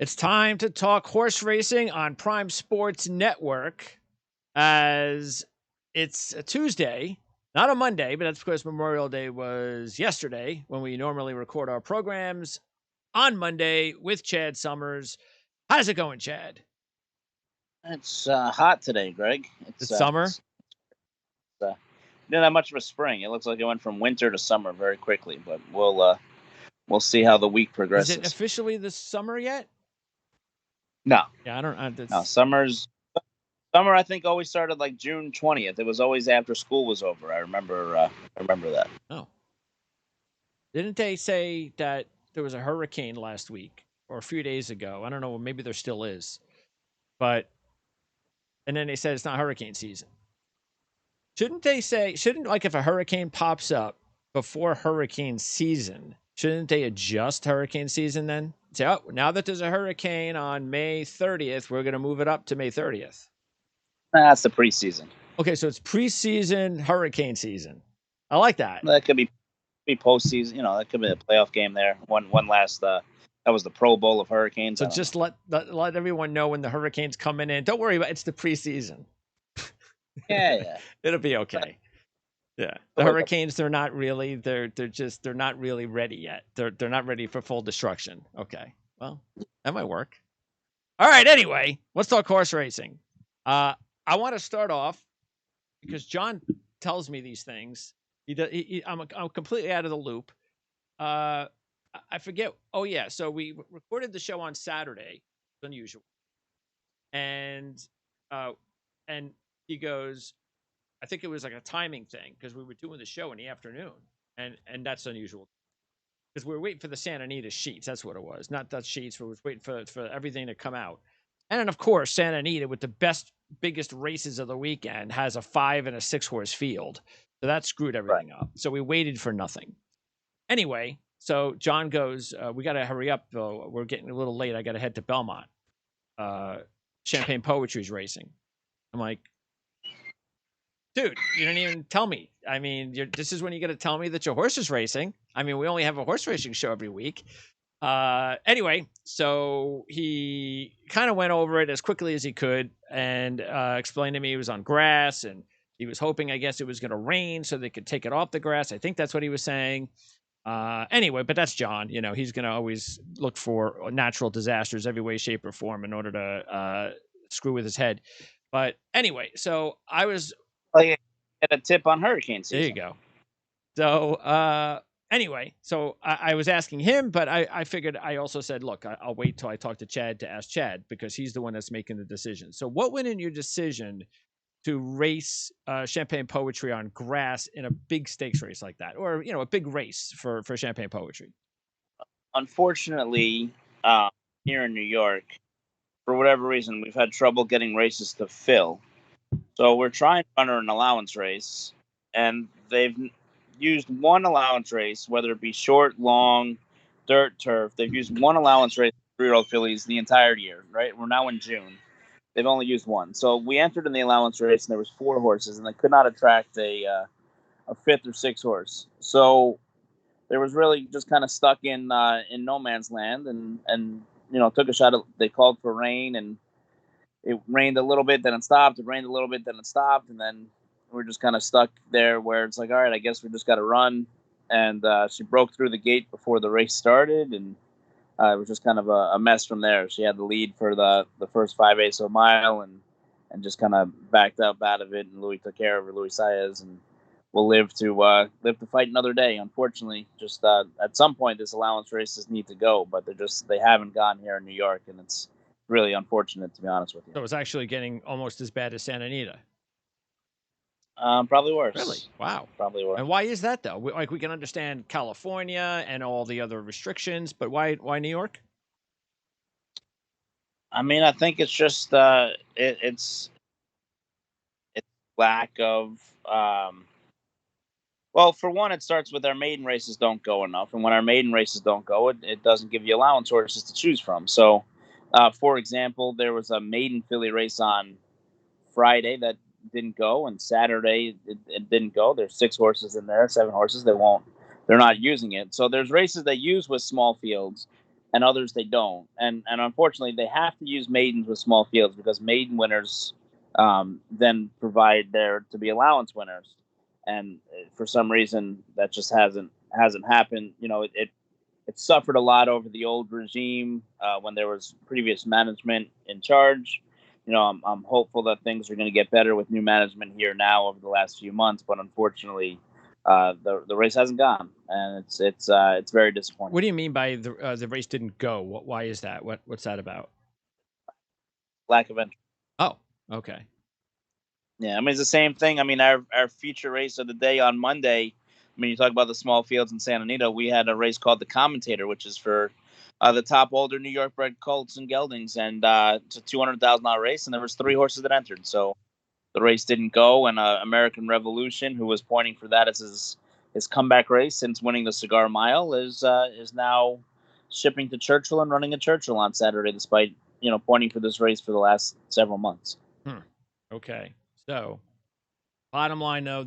It's time to talk horse racing on Prime Sports Network as it's a Tuesday, not a Monday, but that's because Memorial Day was yesterday when we normally record our programs on Monday with Chad Summers. How's it going, Chad? It's hot today, Greg. It's summer. Not that much of a spring. It looks like it went from winter to summer very quickly, but we'll see how the week Is progresses. it officially the summer yet? No, Yeah, I don't. no. Summer. I think always started like June 20th. It was always after school was over. I remember that. Oh, didn't they say that there was a hurricane last week or a few days ago? I don't know. Maybe there still is, but and then they said it's not hurricane season. Shouldn't like if a hurricane pops up before hurricane season, shouldn't they adjust hurricane season then? Say, oh, now that there's a hurricane on May 30th, we're going to move it up to May 30th. That's the preseason. Okay, so it's preseason hurricane season. I like that. That could be postseason. That could be a playoff game there. One last. That was the Pro Bowl of hurricanes. So just let everyone know when the hurricane's coming in. Don't worry about it. It's the preseason. Yeah. It'll be okay. Yeah. The hurricanes, they're not really ready yet. They're not ready for full destruction. Okay. Well, that might work. All right, anyway, let's talk horse racing. I want to start off because John tells me these things. I'm completely out of the loop. I forget. Oh yeah, so we recorded the show on Saturday. It's unusual. And he goes, I think it was like a timing thing because we were doing the show in the afternoon, and that's unusual because we were waiting for the Santa Anita sheets. That's what it was, not the sheets. We were waiting for everything to come out, and then of course Santa Anita with the biggest races of the weekend has a 5 and a 6 horse field, so that screwed everything up. So we waited for nothing. Anyway, so John goes, we got to hurry up though. We're getting a little late. I got to head to Belmont. Champagne Poetry's racing. I'm like, dude, you didn't even tell me. I mean, this is when you got to tell me that your horse is racing. I mean, we only have a horse racing show every week. Anyway, so he kind of went over it as quickly as he could and explained to me it was on grass and he was hoping, I guess, it was going to rain so they could take it off the grass. I think that's what he was saying. Anyway, but that's John. He's going to always look for natural disasters every way, shape, or form in order to screw with his head. But anyway, so I was... get a tip on hurricane season. There you go. So anyway, so I was asking him, but I figured I also said, look, I'll wait till I talk to Chad to ask Chad because he's the one that's making the decision. So what went in your decision to race Champagne Poetry on grass in a big stakes race like that, or a big race for Champagne Poetry? Unfortunately, here in New York, for whatever reason, we've had trouble getting races to fill. So we're trying to run an allowance race, and they've used one allowance race, whether it be short, long, dirt, turf. They've used one allowance race for 3-year-old fillies the entire year, right? We're now in June. They've only used one. So we entered in the allowance race, and there was 4 horses, and they could not attract a 5th or 6th horse. So there was really just kind of stuck in no man's land, and took a shot. They called for rain, and it rained a little bit, then it stopped. It rained a little bit, then it stopped, and then we're just kind of stuck there where it's like, all right, I guess we just got to run. And she broke through the gate before the race started, and it was just kind of a mess from there. She had the lead for the first 5/8 of a mile, and just kind of backed up out of it. And Louis took care of her, Louis Saez, and we'll live to fight another day. Unfortunately, just at some point, this allowance races need to go, but they haven't gone here in New York, and it's really unfortunate, to be honest with you. So it's actually getting almost as bad as Santa Anita. Probably worse. Really? Wow. Probably worse. And why is that though? We can understand California and all the other restrictions, but why New York? I mean, I think it's just it's lack of. Well, for one, it starts with our maiden races don't go enough, and when our maiden races don't go, it doesn't give you allowance horses to choose from. So, for example, there was a maiden filly race on Friday that didn't go, and Saturday it didn't go. There's 6 horses in there, 7 horses. They're not using it. So there's races they use with small fields, and others they don't. And unfortunately, they have to use maidens with small fields because maiden winners then provide there to be allowance winners. And for some reason, that just hasn't happened. It suffered a lot over the old regime when there was previous management in charge. I'm hopeful that things are going to get better with new management here now over the last few months, but unfortunately, the race hasn't gone, and it's very disappointing. What do you mean by the race didn't go? Why is that? What's that about? Lack of interest. Oh, okay. Yeah, I mean it's the same thing. I mean our feature race of the day on Monday. I mean you talk about the small fields in Santa Anita. We had a race called the Commentator, which is for the top older New York bred colts and geldings, and it's a $200,000 race, and there was 3 horses that entered. So the race didn't go, and American Revolution, who was pointing for that as his comeback race since winning the Cigar Mile, is now shipping to Churchill and running at Churchill on Saturday, despite pointing for this race for the last several months. Okay. So, bottom line, though,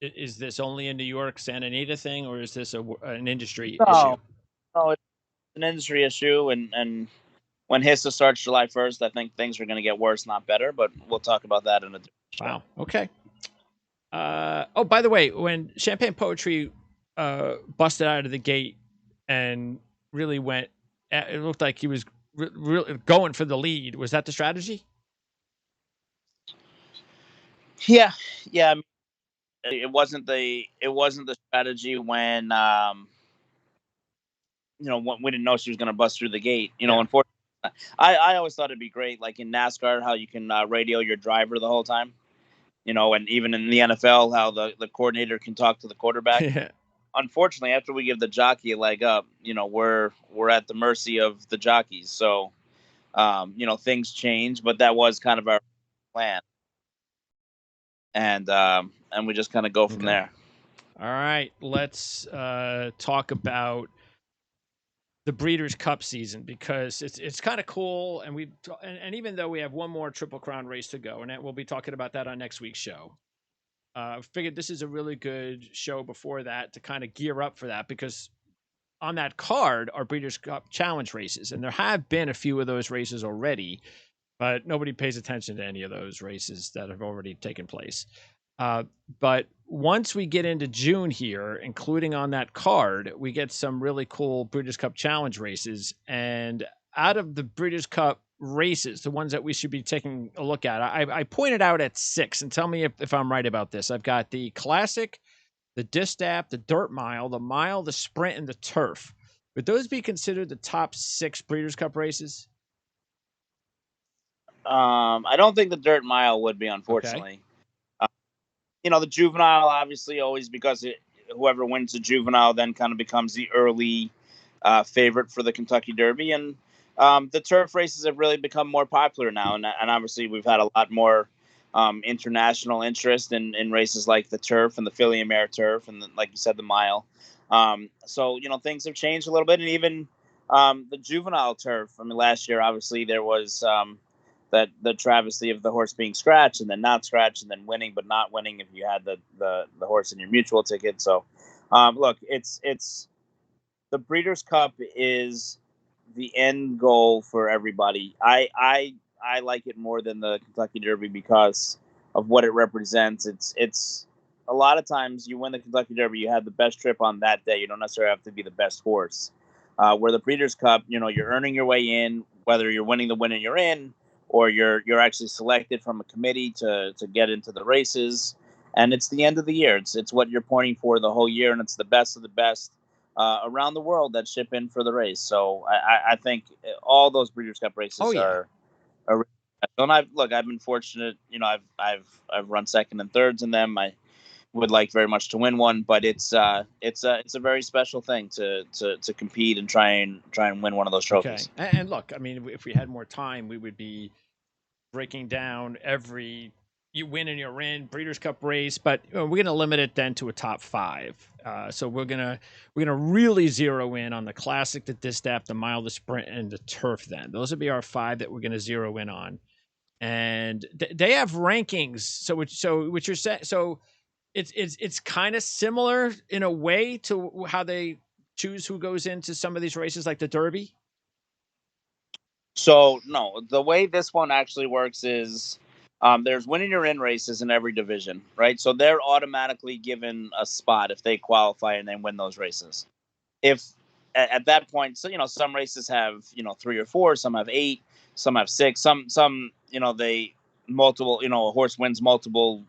is this only a New York Santa Anita thing, or is this an industry issue? No, it's an industry issue, and when HISA starts July 1st, I think things are going to get worse, not better. But we'll talk about that in a different show. Wow. Okay. Oh, by the way, when Champagne Poetry busted out of the gate and really went, it looked like he was really going for the lead. Was that the strategy? Yeah, yeah. I mean, it wasn't the strategy when when we didn't know she was going to bust through the gate. Yeah. Unfortunately, I always thought it'd be great, like in NASCAR, how you can radio your driver the whole time. And even in the NFL, how the coordinator can talk to the quarterback. Yeah. Unfortunately, after we give the jockey a leg up, we're at the mercy of the jockeys. So, things change, but that was kind of our plan, and we just kind of go from there. All right, let's talk about the Breeders' Cup season, because it's kind of cool, and even though we have one more Triple Crown race to go, and we'll be talking about that on next week's show. Figured this is a really good show before that to kind of gear up for that, because on that card are Breeders' Cup Challenge races, and there have been a few of those races already, but nobody pays attention to any of those races that have already taken place. But once we get into June here, including on that card, we get some really cool Breeders' Cup Challenge races. And out of the Breeders' Cup races, the ones that we should be taking a look at, I pointed out at 6, and tell me if I'm right about this. I've got the Classic, the Distaff, the Dirt Mile, the Mile, the Sprint, and the Turf. Would those be considered the top 6 Breeders' Cup races? I don't think the Dirt Mile would be, unfortunately. The Juvenile, obviously, always, because whoever wins the Juvenile then kind of becomes the early favorite for the Kentucky Derby. And the turf races have really become more popular now. And obviously, we've had a lot more international interest in races like the turf and the Philly and Mare Turf, and like you said, the Mile. So, things have changed a little bit. And even the Juvenile Turf, I mean, last year, obviously, there was that the travesty of the horse being scratched and then not scratched and then winning but not winning if you had the horse in your mutual ticket. So look, it's the Breeders' Cup is the end goal for everybody. I like it more than the Kentucky Derby because of what it represents. It's a lot of times you win the Kentucky Derby, you have the best trip on that day. You don't necessarily have to be the best horse. Where the Breeders' Cup, you're earning your way in, whether you're winning the win and you're in, or you're actually selected from a committee to get into the races. And it's the end of the year. It's what you're pointing for the whole year, and it's the best of the best around the world that ship in for the race. So I think all those Breeders' Cup races are. And I've been fortunate. I've run second and thirds in them. I would like very much to win one, but it's a very special thing to compete and try and win one of those trophies. Okay. And look, I mean, if we had more time, we would be breaking down every you win and you're in Breeders' Cup race, but we're going to limit it then to a top 5. So we're gonna really zero in on the Classic, the Distaff, the Mile, the Sprint, and the Turf. Then those would be our 5 that we're going to zero in on, and they have rankings. So what you're saying, so it's kind of similar in a way to how they choose who goes into some of these races, like the Derby? So no, the way this one actually works is there's winning or in races in every division, right? So they're automatically given a spot if they qualify and then win those races. If at that point, so some races have 3 or 4, some have 8, some have 6, some they multiple a horse wins multiple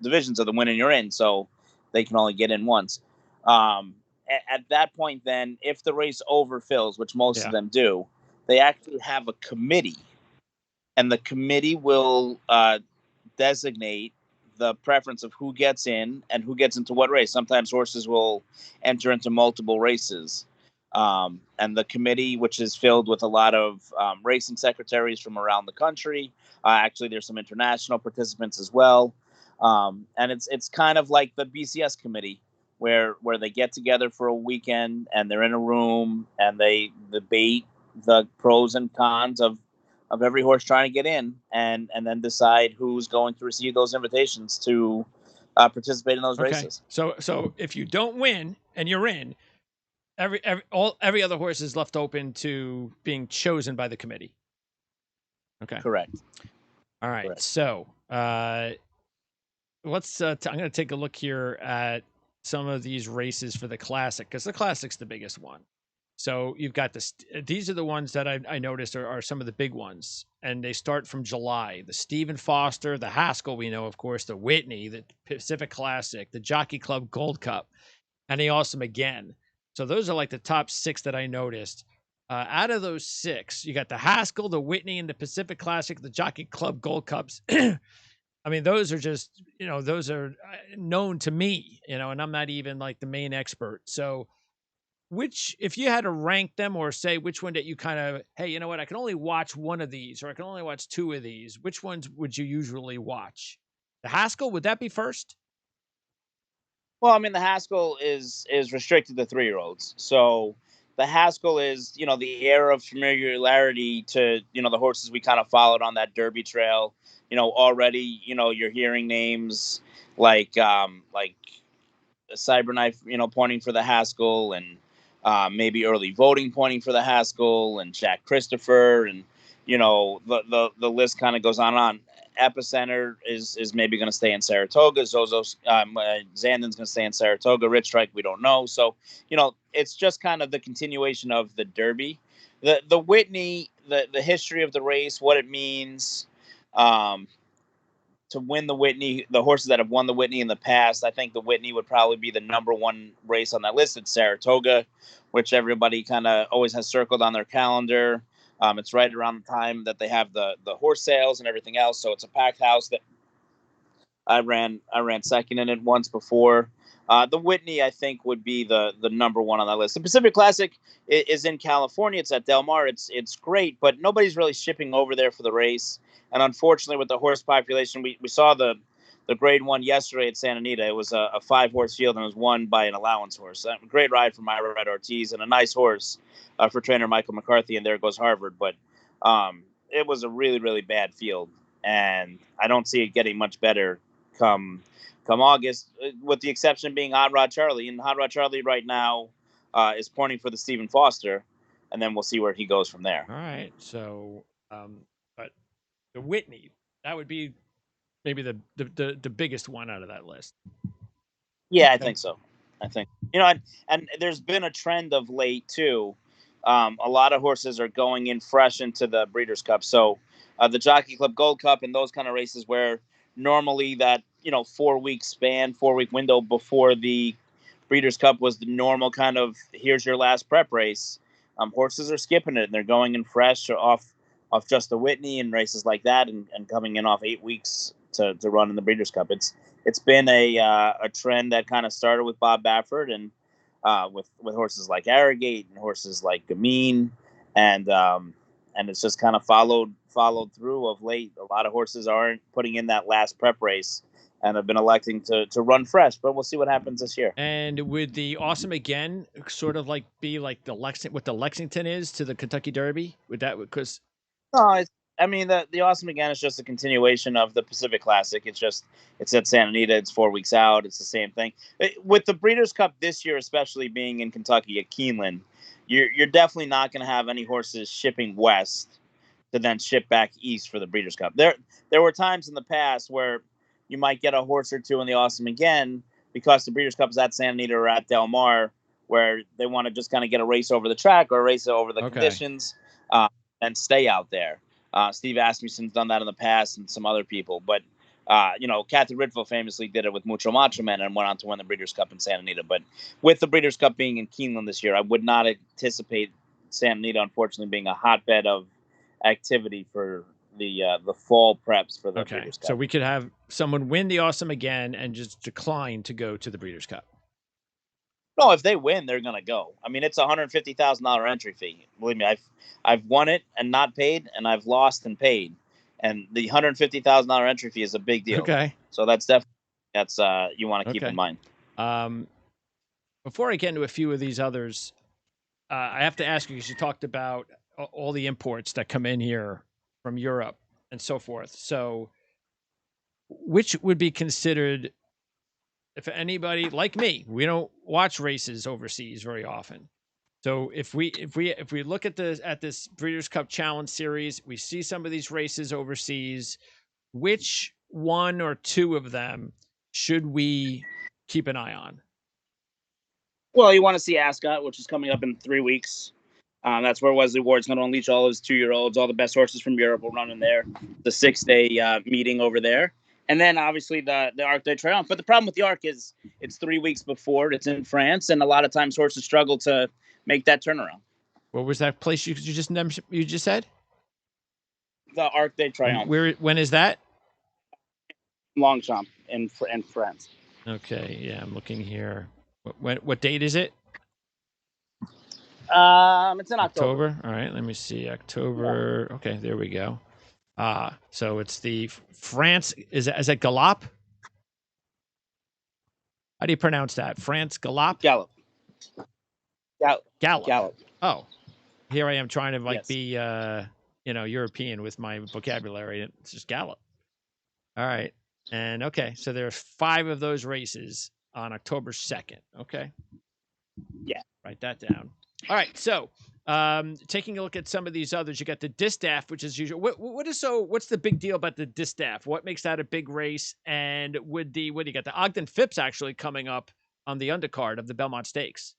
divisions of the winning you're in, so they can only get in once. At that point, then if the race overfills, which most of Yeah. them do, they actually have a committee, and the committee will designate the preference of who gets in and who gets into what race. Sometimes horses will enter into multiple races. And the committee, which is filled with a lot of racing secretaries from around the country, actually, there's some international participants as well. And it's kind of like the BCS committee, where they get together for a weekend and they're in a room and they debate the pros and cons of every horse trying to get in, and then decide who's going to receive those invitations to participate in those Okay. races. So if you don't win and you're in, every other horse is left open to being chosen by the committee. Okay. Correct. All right. Correct. So let's. I'm going to take a look here at some of these races for the Classic, because the Classic's the biggest one. So you've got these are the ones that I noticed are some of the big ones, and they start from July. The Stephen Foster, the Haskell, we know, of course, the Whitney, the Pacific Classic, the Jockey Club Gold Cup, and the Awesome Again. So those are like the top 6 that I noticed. Out of those 6, you got the Haskell, the Whitney, and the Pacific Classic, the Jockey Club Gold Cups. I mean, those are just, those are known to me, and I'm not even like the main expert. So, if you had to rank them or say which one that you kind of, hey, you know what, I can only watch one of these or I can only watch 2 of these, which ones would you usually watch? The Haskell, would that be first? Well, I mean, the Haskell is restricted to 3-year-olds, so the Haskell is the air of familiarity to the horses we kind of followed on that Derby trail. Already you're hearing names like Cyberknife, pointing for the Haskell, and maybe early voting pointing for the Haskell, and Jack Christopher, and the list kind of goes on and on. Epicenter is maybe going to stay in Saratoga. Zandon's going to stay in Saratoga. Rich Strike, we don't know. So it's just kind of the continuation of the Derby, the Whitney, the history of the race, what it means. To win the Whitney, the horses that have won the Whitney in the past, I think the Whitney would probably be the number one race on that list. It's Saratoga, which everybody kind of always has circled on their calendar. It's right around the time that they have the horse sales and everything else, so it's a packed house. That I ran second in it once before. The Whitney, I think, would be the number one on that list. The Pacific Classic is in California. It's at Del Mar. It's great, but nobody's really shipping over there for the race. And unfortunately, with the horse population, we saw the Grade 1 yesterday at Santa Anita. It was a 5-horse field and it was won by an allowance horse. A great ride for Myra Red Ortiz and a nice horse for trainer Michael McCarthy. And there goes Harvard. But it was a really, really bad field. And I don't see it getting much better come August, with the exception being Hot Rod Charlie. And Hot Rod Charlie right now is pointing for the Stephen Foster, and then we'll see where he goes from there. All right. So, but the Whitney, that would be maybe the biggest one out of that list. Yeah, I Okay. think so. I think and there's been a trend of late too. A lot of horses are going in fresh into the Breeders' Cup. So the Jockey Club Gold Cup and those kind of races where normally that 4-week span, 4-week window before the Breeders' Cup was the normal kind of here's your last prep race. Horses are skipping it and they're going in fresh off just the Whitney and races like that, and coming in off 8 weeks to run in the Breeders' Cup. It's been a trend that kind of started with Bob Baffert and with horses like Arrogate and horses like Gamine, and it's just kind of followed through of late. A lot of horses aren't putting in that last prep race and have been electing to run fresh, but we'll see what happens this year. And would the Awesome Again sort of like be like what the Lexington is to the Kentucky Derby? Would that, because No, I mean, the Awesome Again is just a continuation of the Pacific Classic. It's at Santa Anita. It's 4 weeks out. It's the same thing. With the Breeders' Cup this year, especially being in Kentucky at Keeneland, you're definitely not going to have any horses shipping west to then ship back east for the Breeders' Cup. There were times in the past where you might get a horse or two in the Awesome Again because the Breeders' Cup is at Santa Anita or at Del Mar, where they want to just kind of get a race over the track or a race over the conditions and stay out there. Steve Asmussen's done that in the past and some other people. But, Kathy Ridville famously did it with Mucho Macho Man and went on to win the Breeders' Cup in Santa Anita. But with the Breeders' Cup being in Keeneland this year, I would not anticipate Santa Anita, unfortunately, being a hotbed of activity for the fall preps for the Breeders' Cup. So we could have someone win the Awesome Again and just decline to go to the Breeders' Cup. No, if they win, they're gonna go. I mean, it's a $150,000 entry fee. Believe me, I've won it and not paid, and I've lost and paid. And the $150,000 entry fee is a big deal. Okay. So that's definitely you want to keep in mind. Before I get into a few of these others, I have to ask you, because you talked about all the imports that come in here from Europe and so forth. So which would be considered, if anybody like me, we don't watch races overseas very often. So if we look at this Breeders' Cup Challenge Series, we see some of these races overseas, which one or two of them should we keep an eye on? Well, you want to see Ascot, which is coming up in 3 weeks. That's where Wesley Ward's going to unleash all his 2-year-olds. All the best horses from Europe will run in there. The 6-day meeting over there. And then, obviously, the Arc de Triomphe. But the problem with the Arc is it's 3 weeks before. It's in France, and a lot of times horses struggle to make that turnaround. What was that place you just said? The Arc de Triomphe. When is that? Longchamp in France. Okay, yeah, I'm looking here. What date is it? It's in October. All right, let me see. October. Yeah. Okay, there we go. So it's the France. Is that Galop? How do you pronounce that? France Galop? Gallop. Oh, here I am trying to be European with my vocabulary. It's just Gallop. All right, and okay, so there's 5 of those races on October 2nd. Okay. Yeah. Write that down. All right, so taking a look at some of these others, you got the Distaff, which is usual. What's the big deal about the Distaff? What makes that a big race? And what do you got? The Ogden Phipps actually coming up on the undercard of the Belmont Stakes.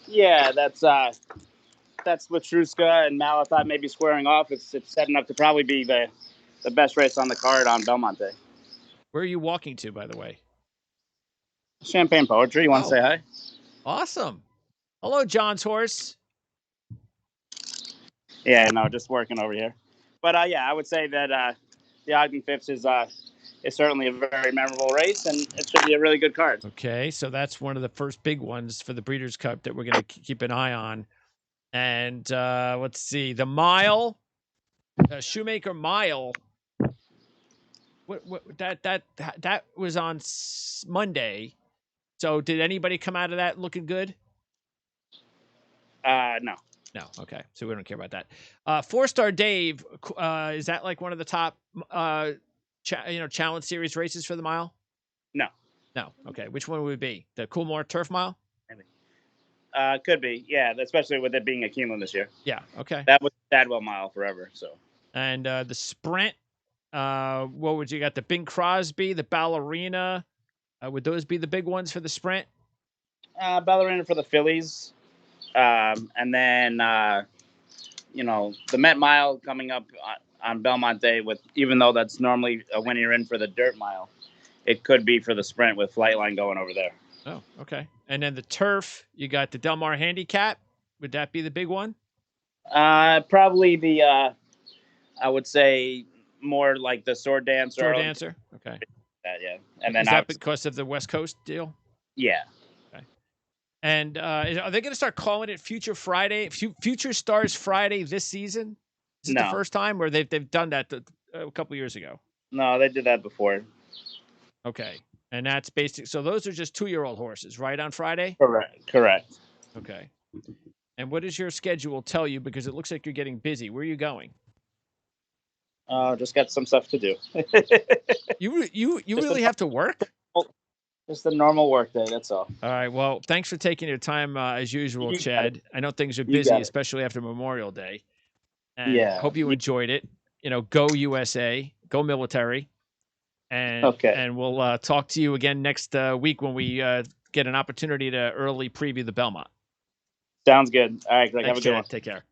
Yeah, that's Latruska and Malathot maybe squaring off. It's setting up to probably be the best race on the card on Belmont Day. Where are you walking to, by the way? Champagne Poetry. You want to say hi? Awesome. Hello, John's horse. Yeah, no, just working over here. But I would say that the Ogden Phipps is certainly a very memorable race, and it should be a really good card. Okay, so that's one of the first big ones for the Breeders' Cup that we're going to keep an eye on. And let's see, the Mile, Shoemaker Mile. That was on Monday. So did anybody come out of that looking good? No. No. Okay. So we don't care about that. 4-Star Dave, is that like one of the top, Challenge Series races for the mile? No. No. Okay. Which one would it be? The Coolmore Turf Mile? Maybe. Could be. Yeah. Especially with it being a Keeneland this year. Yeah. Okay. That was Dadwell Mile forever. So. And the Sprint, what would you got? The Bing Crosby, the Ballerina. Would those be the big ones for the Sprint? Ballerina for the fillies. And then, the Met Mile coming up on Belmont Day even though that's normally when you're in for the dirt mile, it could be for the Sprint with Flightline going over there. Oh, okay. And then the turf, you got the Del Mar Handicap. Would that be the big one? Probably I would say more like the Sword Dancer. Sword Dancer. Okay. Yeah. And then is that because of the West Coast deal? Yeah. And are they going to start calling it Future Friday, Future Stars Friday this season? Is it the first time, or they've done that a couple years ago? No, they did that before. Okay, and that's basic. So those are just 2-year-old horses, right? On Friday. Correct. Okay. And what does your schedule tell you? Because it looks like you're getting busy. Where are you going? Just got some stuff to do. You Just really have to work? Just a normal work day. That's all. All right. Well, thanks for taking your time as usual, You got Chad. it. I know things are You busy, got it. especially after Memorial Day. And Yeah. hope you enjoyed it. Go USA, go military, and Okay. we'll talk to you again next week when we get an opportunity to early preview the Belmont. Sounds good. All right, Greg. Have Thanks, a good one. Chad. Take care.